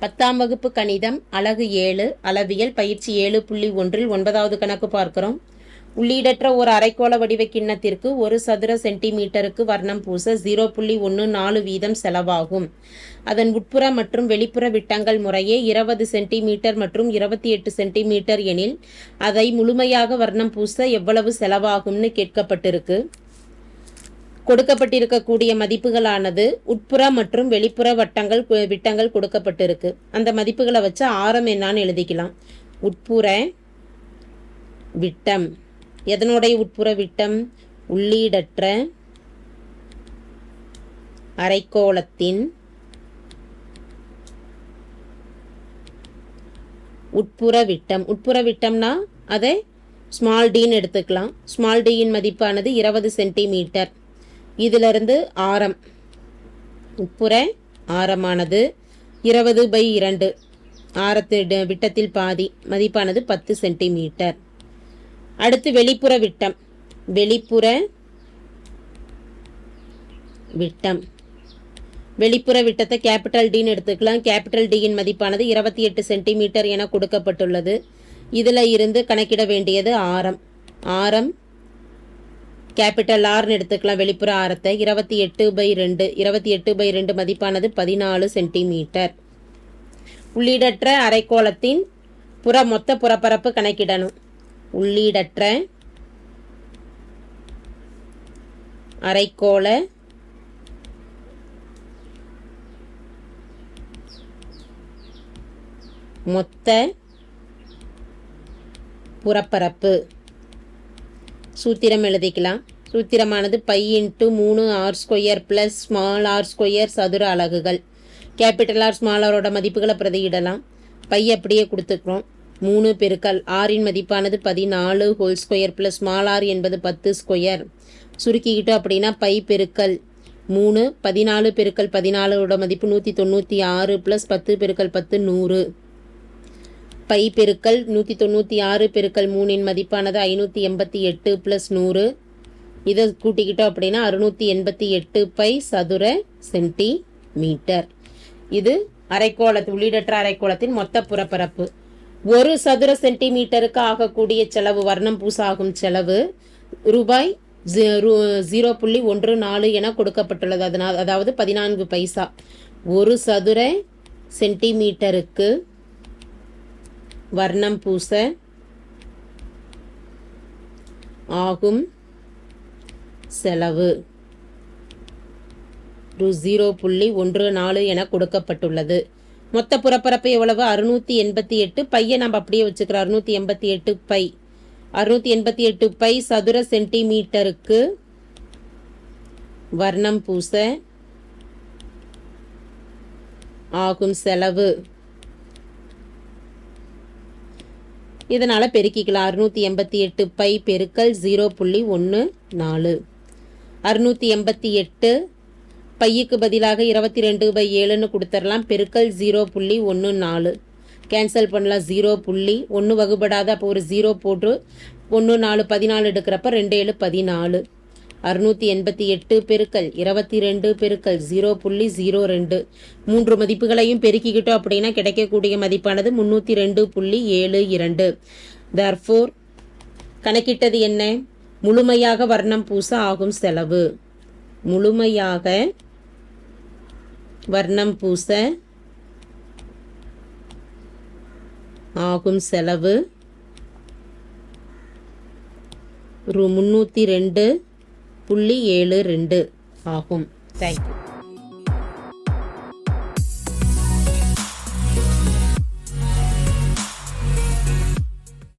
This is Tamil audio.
10ஆம் வகுப்பு கணிதம் அலகு 7 அளவியல் பயிற்சி 7.1 9வது கணக்கு பார்க்கிறோம். உள்ளீடற்ற ஒரு அரைக்கோள வடிவ கிண்ணத்திற்கு 1 சதுர சென்டிமீட்டருக்கு வர்ணம் பூச 0.14 வீதம் செலவாகும். அதன் உட்புற மற்றும் வெளிப்புற விட்டங்கள் முறையே 20 சென்டிமீட்டர் மற்றும் 28 சென்டிமீட்டர் எனில் அதை முழுமையாக வர்ணம் பூச எவ்வளவு செலவாகும்னு கேட்கப்பட்டிருக்கு. கொடுக்கப்பட்டிருக்கக்கூடிய மதிப்புகளானது உட்புற மற்றும் வெளிப்புற விட்டங்கள் கொடுக்கப்பட்டிருக்கு. அந்த மதிப்புகளை வச்சு ஆரம் என்னான்னு எழுதிக்கலாம். உட்புற விட்டம் எதனுடைய உட்புற விட்டம்? உள்ளீடற்ற அரைக்கோளத்தின் உட்புற விட்டம். உட்புற விட்டம்னா அதை ஸ்மால் டின்னு எடுத்துக்கலாம். ஸ்மால் டியின் மதிப்பானது 20 சென்டிமீட்டர். இதிலிருந்து ஆரம், உட்புற ஆரமானது 20/2, ஆரத்து விட்டத்தில் பாதி, மதிப்பானது 10 சென்டிமீட்டர். அடுத்து வெளிப்புற விட்டம். வெளிப்புற விட்டம் வெளிப்புற விட்டத்தை கேபிட்டல் டின்னு எடுத்துக்கலாம். கேபிட்டல் டியின் மதிப்பானது 28 சென்டிமீட்டர் என கொடுக்கப்பட்டுள்ளது. இதில் இருந்து கணக்கிட வேண்டியது ஆரம். ஆரம் கேபிட்டல் ஆர்னு எடுத்துக்கலாம். வெளிப்புற ஆரத்தை 28/2, 28/2 மதிப்பானது 14 சென்டிமீட்டர். உள்ளீடற்ற அரைக்கோளத்தின் மொத்த புறப்பரப்பு கணக்கிடணும். உள்ளீடற்ற அரைக்கோள மொத்த புறப்பரப்பு சூத்திரம் எழுதிக்கலாம். சூத்திரமானது பை × 3r² + ஸ்மால் r² சதுர அலகுகள். கேபிட்டல் ஆர் ஸ்மால் ஆரோட மதிப்புகளை பிரதியிடலாம். பை அப்படியே கொடுத்துக்கிறோம். 3 பெருக்கல் ஆரின் மதிப்பானது 14 ஹோல்² + ஸ்மால் ஆர் என்பது 10². சுருக்கிக்கிட்டோம் அப்படின்னா பை பெருக்கல் 3 14 பெருக்கல் 14ஓட மதிப்பு 196 + 10 பெருக்கல் 10 100. பை பெருக்கல் 196 பெருக்கல் 3இன் மதிப்பானது 588 + 100. இதை கூட்டிக்கிட்டோம் அப்படின்னா 688 பை சதுர சென்டிமீட்டர். இது உள்ளீடற்ற அரைக்கோளத்தின் மொத்த புறப்பரப்பு. 1 சதுர சென்டிமீட்டருக்கு ஆகக்கூடிய செலவு, வர்ணம் பூசாகும் செலவு ரூபாய் 0.14 என கொடுக்கப்பட்டுள்ளது. அதாவது 14 பைசா. 1 சதுர சென்டிமீட்டருக்கு வர்ணம் பூச ஆகும் செலவு 0.14 என கொடுக்கப்பட்டுள்ளது. மொத்த புறப்பரப்பு எவ்வளவு? 688. பையை நம்ம அப்படியே வச்சுக்கிறோம். 688 பை. 688 பை சதுர சென்டிமீட்டருக்கு வர்ணம் பூச ஆகும் செலவு. இதனால் பெருக்கிக்கலாம். 688 பை பெருக்கல் 0.14. 688 பையுக்கு பதிலாக 22/7ன்னு கொடுத்துடலாம். பெருக்கல் 0.14. கேன்சல் பண்ணலாம். 0.1 வகுபடாத. அப்போ ஒரு 0 போட்டு 1 4 14 எடுக்கிறப்ப 2 7 14. 688 பெருக்கல் 22 பெருக்கல் 0.02. 3 மதிப்புகளையும் பெருக்கிக்கிட்டோம் அப்படின்னா கிடைக்கக்கூடிய மதிப்பானது 302.72. தர்ஃபோர் கணக்கிட்டது என்ன? முழுமையாக வர்ணம் பூச ஆகும் செலவு. முழுமையாக வர்ணம் பூச ஆகும் செலவு 302.72 ஆகும். தேங்க்யூ.